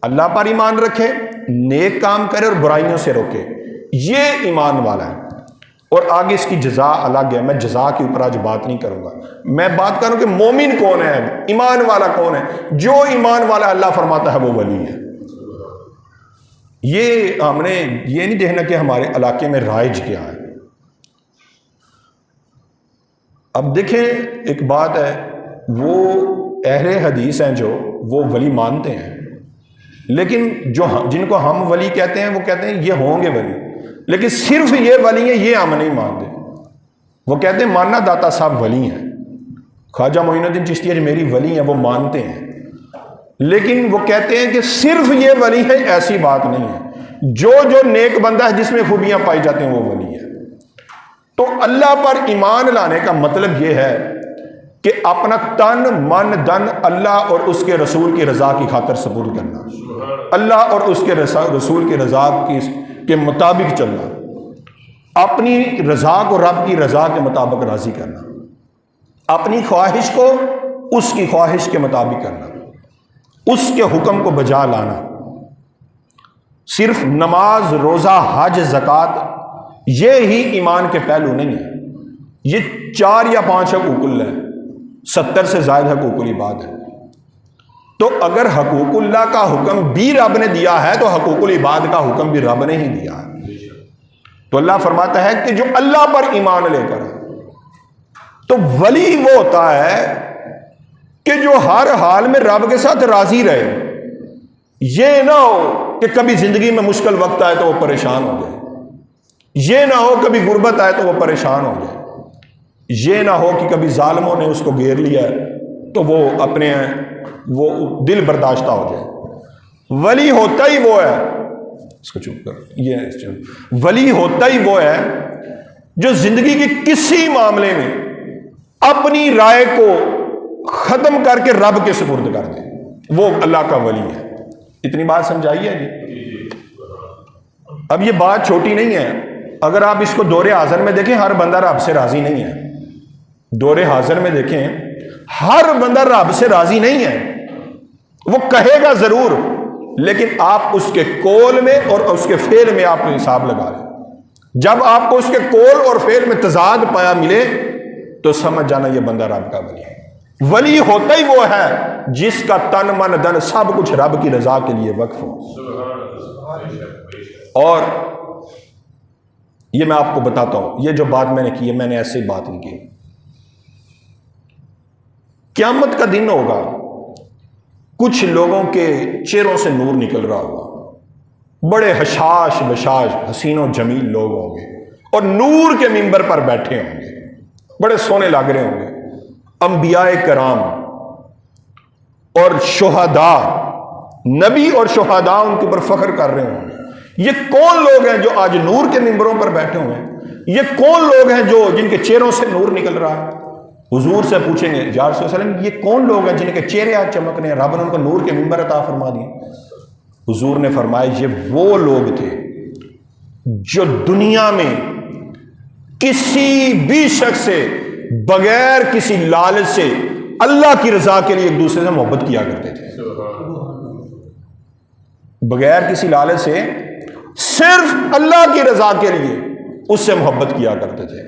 اللہ پر ایمان رکھے، نیک کام کرے اور برائیوں سے روکے، یہ ایمان والا ہے۔ اور آگے اس کی جزا الگ ہے، میں جزا کے اوپر آج بات نہیں کروں گا، میں بات کروں کہ مومن کون ہے، ایمان والا کون ہے۔ جو ایمان والا اللہ فرماتا ہے وہ ولی ہے۔ یہ ہم نے یہ نہیں دیکھنا کہ ہمارے علاقے میں رائج کیا ہے۔ اب دیکھیں ایک بات ہے، وہ اہل حدیث ہیں جو وہ ولی مانتے ہیں، لیکن جن کو ہم ولی کہتے ہیں وہ کہتے ہیں یہ ہوں گے ولی، لیکن صرف یہ ولی ہیں یہ ہم نہیں مانتے۔ وہ کہتے ہیں مانا داتا صاحب ولی ہیں، خواجہ معین الدین چشتی اجمیری ولی ہیں، وہ مانتے ہیں، لیکن وہ کہتے ہیں کہ صرف یہ ولی ہے، ایسی بات نہیں ہے۔ جو نیک بندہ ہے جس میں خوبیاں پائی جاتی ہیں وہ ولی ہے۔ تو اللہ پر ایمان لانے کا مطلب یہ ہے کہ اپنا تن من دن اللہ اور اس کے رسول کی رضا کی خاطر سپرد کرنا، اللہ اور اس کے رسول کی رضا کے مطابق چلنا، اپنی رضا کو رب کی رضا کے مطابق راضی کرنا، اپنی خواہش کو اس کی خواہش کے مطابق کرنا، اس کے حکم کو بجا لانا۔ صرف نماز، روزہ، حج، زکوٰۃ یہ ہی ایمان کے پہلو نہیں ہے، یہ 4 یا 5 حقوق اللہ ہے، 70 سے زائد حقوق العباد ہے۔ تو اگر حقوق اللہ کا حکم بھی رب نے دیا ہے تو حقوق العباد کا حکم بھی رب نے ہی دیا ہے۔ تو اللہ فرماتا ہے کہ جو اللہ پر ایمان لے کر، تو ولی وہ ہوتا ہے کہ جو ہر حال میں رب کے ساتھ راضی رہے، یہ نہ ہو کہ کبھی زندگی میں مشکل وقت آئے تو وہ پریشان ہو جائے، یہ نہ ہو کبھی غربت آئے تو وہ پریشان ہو جائے، یہ نہ ہو کہ کبھی ظالموں نے اس کو گھیر لیا ہے تو وہ اپنے وہ دل برداشتہ ہو جائے۔ ولی ہوتا ہی وہ ہے، اس کو چپ کر، ولی ہوتا ہی وہ ہے جو زندگی کے کسی معاملے میں اپنی رائے کو ختم کر کے رب کے سپرد کر دے، وہ اللہ کا ولی ہے۔ اتنی بات سمجھائیے جی۔ اب یہ بات چھوٹی نہیں ہے، اگر آپ اس کو دور حاضر میں دیکھیں، ہر بندہ رب سے راضی نہیں ہے۔ دور حاضر میں دیکھیں، ہر بندہ رب سے راضی نہیں ہے، وہ کہے گا ضرور، لیکن آپ اس کے قول میں اور اس کے فعل میں آپ کو حساب لگا لیں۔ جب آپ کو اس کے قول اور فعل میں تضاد پایا ملے تو سمجھ جانا یہ بندہ رب کا ولی ہے۔ ولی ہوتا ہی وہ ہے جس کا تن من دن سب کچھ رب کی رضا کے لیے وقف ہو۔ اور یہ میں آپ کو بتاتا ہوں، یہ جو بات میں نے کی ہے، میں نے ایسے ہی بات نہیں کی۔ قیامت کا دن ہوگا، کچھ لوگوں کے چہروں سے نور نکل رہا ہوگا، بڑے حشاش بشاش حسین و جمیل لوگ ہوں گے اور نور کے منبر پر بیٹھے ہوں گے، بڑے سونے لگ رہے ہوں گے۔ انبیاء کرام اور شہداء، نبی اور شہداء ان کے اوپر فخر کر رہے ہوں گے۔ یہ کون لوگ ہیں جو آج نور کے منبروں پر بیٹھے ہوئے ہیں؟ یہ کون لوگ ہیں جو جن کے چہروں سے نور نکل رہا ہے؟ حضور سے پوچھیں گے یا رسول اللہ علیہ وسلم، یہ کون لوگ ہیں جن کے چہرے آج چمک رہے ہیں، رب نے ان کو نور کے منبر عطا فرما دیے؟ حضور نے فرمایا یہ وہ لوگ تھے جو دنیا میں کسی بھی شخص سے بغیر کسی لالچ سے اللہ کی رضا کے لیے ایک دوسرے سے محبت کیا کرتے تھے، بغیر کسی لالچ سے صرف اللہ کی رضا کے لیے اس سے محبت کیا کرتے تھے۔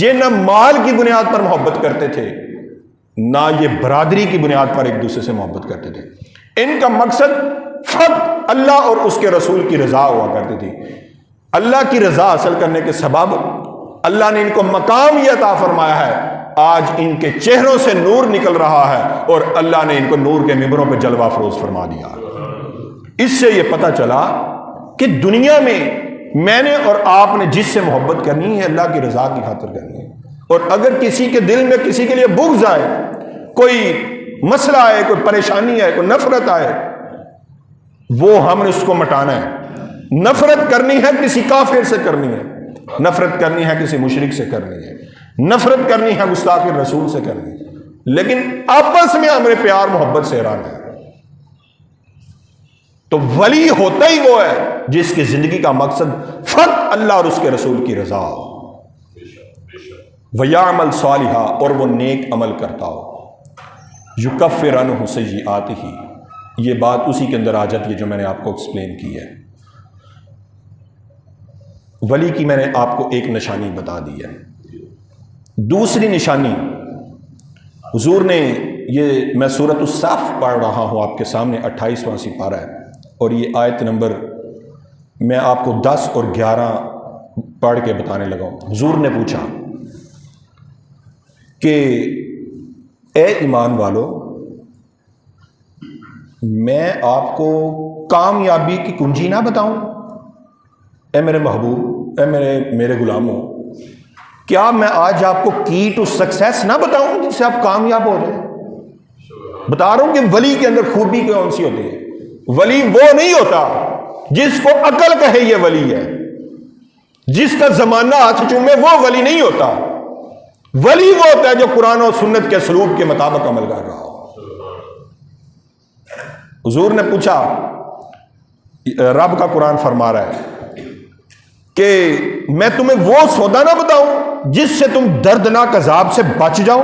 یہ نہ مال کی بنیاد پر محبت کرتے تھے، نہ یہ برادری کی بنیاد پر ایک دوسرے سے محبت کرتے تھے۔ ان کا مقصد فقط اللہ اور اس کے رسول کی رضا ہوا کرتی تھی۔ اللہ کی رضا حاصل کرنے کے سبب اللہ نے ان کو مقام یہ عطا فرمایا ہے، آج ان کے چہروں سے نور نکل رہا ہے اور اللہ نے ان کو نور کے ممبروں پہ جلوہ فروز فرما دیا۔ اس سے یہ پتہ چلا کہ دنیا میں نے اور آپ نے جس سے محبت کرنی ہے اللہ کی رضا کی خاطر کرنی ہے، اور اگر کسی کے دل میں کسی کے لیے بغض آئے، کوئی مسئلہ آئے، کوئی پریشانی آئے، کوئی نفرت آئے، وہ ہم نے اس کو مٹانا ہے۔ نفرت کرنی ہے کسی کافر سے کرنی ہے، نفرت کرنی ہے کسی مشرک سے کرنی ہے، نفرت کرنی ہے گستاخ رسول سے کرنی ہے، لیکن آپس میں ہمیں پیار محبت سے رہنا ہے۔ تو ولی ہوتا ہی وہ ہے جس کی زندگی کا مقصد فقط اللہ اور اس کے رسول کی رضا ہو، وَيَعْمَلْ صَالِحًا، اور وہ نیک عمل کرتا ہو، يُكَفِّرْ عَنْهُ سَيِّئَاتِهِ، یہ بات اسی کے اندر آ جاتی ہے جو میں نے آپ کو ایکسپلین کی ہے۔ ولی کی میں نے آپ کو ایک نشانی بتا دی ہے۔ دوسری نشانی حضور نے، یہ میں سورۃ الصف پڑھ رہا ہوں آپ کے سامنے، 28واں سپارہ ہے، اور یہ آیت نمبر میں آپ کو 10 اور 11 پڑھ کے بتانے لگا ہوں۔ حضور نے پوچھا کہ اے ایمان والو، میں آپ کو کامیابی کی کنجی نہ بتاؤں؟ اے میرے محبوب، اے میرے غلاموں، کیا میں آج آپ کو کی ٹو سکسیس نہ بتاؤں جس سے آپ کامیاب ہو جائیں؟ بتا رہا ہوں کہ ولی کے اندر خوبی کون سی ہوتی ہے۔ ولی وہ نہیں ہوتا جس کو عقل کہے یہ ولی ہے، جس کا زمانہ ہاتھ چومے وہ ولی نہیں ہوتا۔ ولی وہ ہوتا ہے جو قرآن و سنت کے اسلوب کے مطابق عمل کر رہا ہو۔ حضور نے پوچھا، رب کا قرآن فرما رہا ہے کہ میں تمہیں وہ سودا نہ بتاؤں جس سے تم دردناک عذاب سے بچ جاؤ،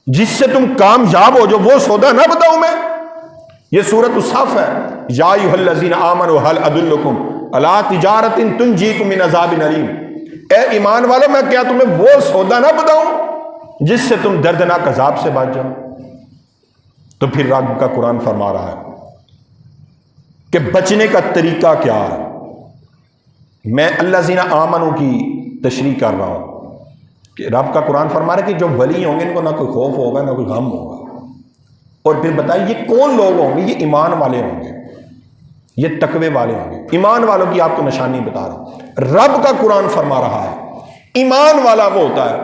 جس سے تم کامیاب ہو جو، وہ سودا نہ بتاؤں میں؟ یہ سورۃ الصف ہے۔ یا ایھا الذین آمنوا ھل ادلکم علی تجارۃ تنجیکم من عذاب علیم، اے ایمان والو، میں کیا تمہیں وہ سودا نہ بتاؤں جس سے تم دردناک عذاب سے بچ جاؤ؟ تو پھر رب کا قرآن فرما رہا ہے کہ بچنے کا طریقہ کیا ہے۔ میں الذین آمنوا کی تشریح کر رہا ہوں کہ رب کا قرآن فرما رہا ہے کہ جو ولی ہوں گے ان کو نہ کوئی خوف ہوگا نہ کوئی غم ہوگا۔ اور پھر بتائیے یہ کون لوگ ہوں گے؟ یہ ایمان والے ہوں گے، یہ تقوی والے ہوں گے۔ ایمان والوں کی آپ کو نشانی بتا رہا ہوں۔ رب کا قرآن فرما رہا ہے ایمان والا وہ ہوتا ہے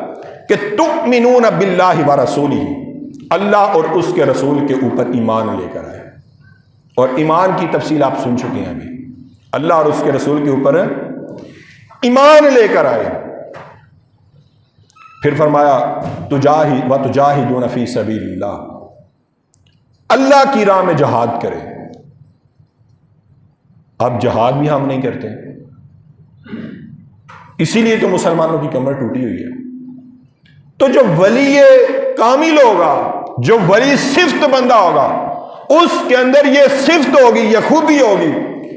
کہ تؤمنون باللہ ورسولہ، اللہ اور اس کے رسول کے اوپر ایمان لے کر آئے۔ اور ایمان کی تفصیل آپ سن چکے ہیں ابھی، اللہ اور اس کے رسول کے اوپر ایمان لے کر آئے۔ پھر فرمایا وتجاہدون فی سبیل اللہ، اللہ کی راہ میں جہاد کرے۔ اب جہاد بھی ہم نہیں کرتے، اسی لیے تو مسلمانوں کی کمر ٹوٹی ہوئی ہے۔ تو جو ولی کامل ہوگا، جو ولی صفت بندہ ہوگا، اس کے اندر یہ صفت ہوگی، یہ خوبی ہوگی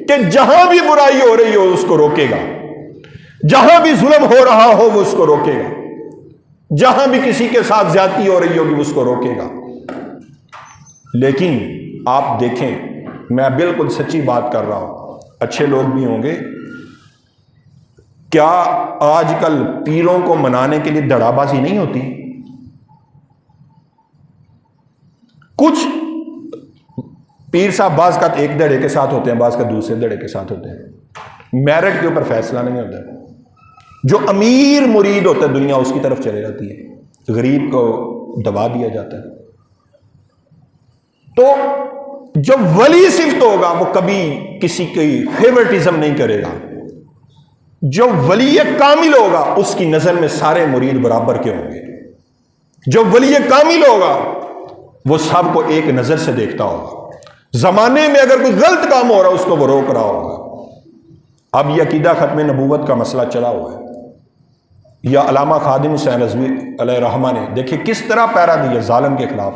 کہ جہاں بھی برائی ہو رہی ہو اس کو روکے گا، جہاں بھی ظلم ہو رہا ہو وہ اس کو روکے گا، جہاں بھی کسی کے ساتھ زیادتی ہو رہی ہوگی اس کو روکے گا۔ لیکن آپ دیکھیں، میں بالکل سچی بات کر رہا ہوں، اچھے لوگ بھی ہوں گے، کیا آج کل پیروں کو منانے کے لیے دڑا بازی نہیں ہوتی؟ کچھ پیر صاحب بعض کا ایک دڑے کے ساتھ ہوتے ہیں، بعض کا دوسرے دڑے کے ساتھ ہوتے ہیں، میرٹ کے اوپر فیصلہ نہیں ہوتا۔ جو امیر مرید ہوتا ہے دنیا اس کی طرف چلے جاتی ہے، غریب کو دبا دیا جاتا ہے۔ تو جو ولی صفت ہوگا وہ کبھی کسی کی فیورٹزم نہیں کرے گا۔ جو ولی کامل ہوگا اس کی نظر میں سارے مرید برابر کے ہوں گے۔ جو ولی کامل ہوگا وہ سب کو ایک نظر سے دیکھتا ہوگا، زمانے میں اگر کوئی غلط کام ہو رہا ہے اس کو وہ روک رہا ہوگا۔ اب یہ عقیدہ ختم نبوت کا مسئلہ چلا ہوا ہے، یا علامہ خادم حسین رضوی علیہ رحمہ نے دیکھیں کس طرح پیرا دیا ظالم کے خلاف۔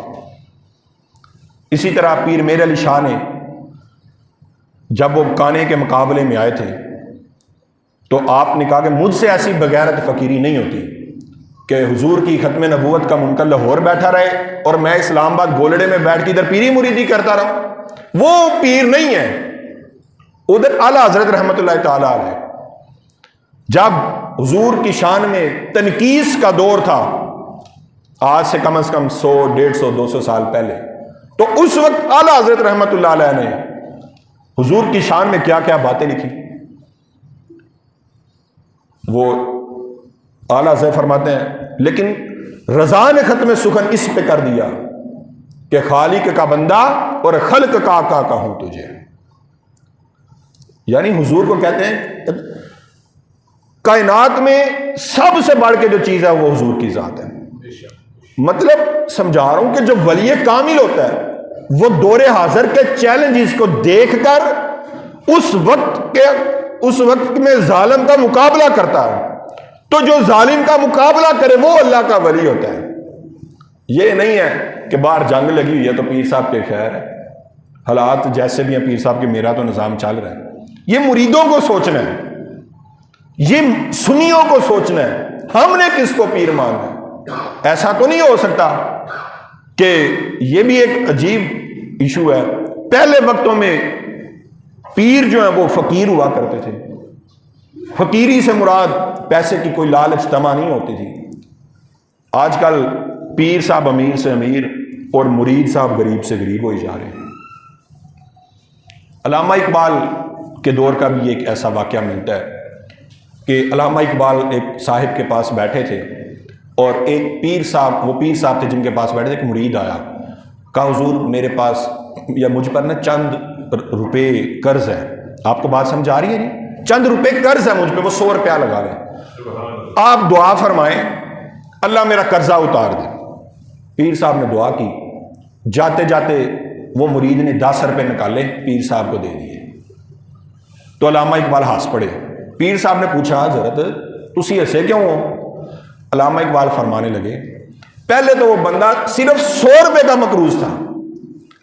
اسی طرح پیر میر علی شاہ نے جب وہ کانے کے مقابلے میں آئے تھے تو آپ نے کہا کہ مجھ سے ایسی بغیرت فقیری نہیں ہوتی کہ حضور کی ختم نبوت کا منکر لاہور بیٹھا رہے اور میں اسلام آباد گولڑے میں بیٹھ کے ادھر پیری مریدی کرتا رہا۔ وہ پیر نہیں ہے، ادھر اعلیٰ حضرت رحمت اللہ تعالی علیہ جب حضور کی شان میں تنقیس کا دور تھا، آج سے کم از کم 100 150 200 سال پہلے، تو اس وقت اعلیٰ حضرت رحمت اللہ علیہ نے حضور کی شان میں کیا کیا باتیں لکھی۔ وہ اعلیٰ حضرت فرماتے ہیں لیکن رضا نے ختم سخن اس پہ کر دیا کہ خالق کا بندہ اور خلق کا آقا کہوں تجھے۔ یعنی حضور کو کہتے ہیں کائنات میں سب سے بڑھ کے جو چیز ہے وہ حضور کی ذات ہے۔ مطلب سمجھا رہا ہوں کہ جو ولی کامل ہوتا ہے وہ دور حاضر کے چیلنجز کو دیکھ کر اس وقت میں ظالم کا مقابلہ کرتا ہے، تو جو ظالم کا مقابلہ کرے وہ اللہ کا ولی ہوتا ہے۔ یہ نہیں ہے کہ باہر جنگ لگی ہوئی ہے تو پیر صاحب کے خیر ہے، حالات جیسے بھی ہیں پیر صاحب کے، میرا تو نظام چل رہا ہے. یہ مریدوں کو سوچنا ہے، یہ سنیوں کو سوچنا ہے، ہم نے کس کو پیر ماننا ہے. ایسا تو نہیں ہو سکتا کہ یہ بھی ایک عجیب ایشو ہے. پہلے وقتوں میں پیر جو ہیں وہ فقیر ہوا کرتے تھے. فقیری سے مراد پیسے کی کوئی لالچ طمع نہیں ہوتی تھی. آج کل پیر صاحب امیر سے امیر اور مرید صاحب غریب سے غریب ہوئی جا رہے ہیں. علامہ اقبال کے دور کا بھی ایک ایسا واقعہ ملتا ہے کہ علامہ اقبال ایک صاحب کے پاس بیٹھے تھے اور ایک پیر صاحب، وہ پیر صاحب تھے جن کے پاس بیٹھے تھے، ایک مرید آیا، کہا حضور میرے پاس یا مجھ پر نا چند روپے قرض ہے. آپ کو بات سمجھ آ رہی ہے نہیں؟ چند روپے قرض ہے مجھ پہ، وہ 100 روپیہ لگا لیں، آپ دعا فرمائیں اللہ میرا قرضہ اتار دے. پیر صاحب نے دعا کی، جاتے جاتے وہ مرید نے 10 روپے نکالے پیر صاحب کو دے دیے. تو علامہ اقبال ہنس پڑے. پیر صاحب نے پوچھا حضرت تسی ہنسے کیوں ہو؟ علامہ اقبال فرمانے لگے پہلے تو وہ بندہ صرف 100 روپے کا مقروض تھا،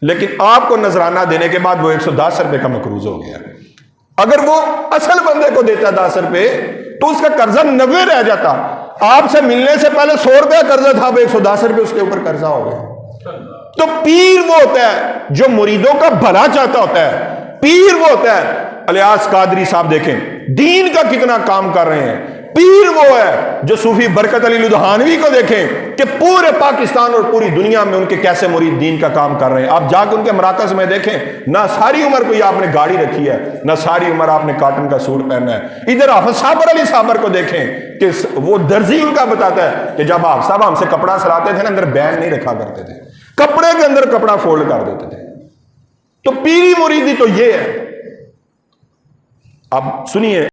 لیکن آپ کو نذرانہ دینے کے بعد وہ 110 روپے کا مقروض ہو گیا. اگر وہ اصل بندے کو دیتا 10 روپے تو اس کا قرضہ 90 رہ جاتا. آپ سے ملنے سے پہلے 100 روپے قرضہ تھا، وہ 110 روپے اس کے اوپر قرضہ ہو گیا. تو پیر وہ ہوتا ہے جو مریدوں کا بھلا چاہتا ہوتا ہے. پیر وہ ہوتا ہے، الیاس قادری صاحب دیکھیں دین کا کتنا کام کر رہے ہیں. پیر وہ ہے جو صوفی برکت علی لدھانوی کو دیکھیں کہ پورے پاکستان اور پوری دنیا میں ان کے کیسے مرید دین کا کام کر رہے ہیں. آپ جا کے ان کے مراکز میں دیکھیں، نہ ساری عمر کوئی آپ نے گاڑی رکھی ہے، نہ ساری عمر آپ نے کاٹن کا سوٹ پہننا ہے. ادھر حافظ صابر علی صابر کو دیکھیں کہ وہ درزی ان کا بتاتا ہے کہ جب آپ صاحب ہم سے کپڑا سلاتے تھے نا، اندر بین نہیں رکھا کرتے تھے، کپڑے کے اندر کپڑا فولڈ کر دیتے تھے. تو پیری مریدی تو یہ ہے. اب سنیے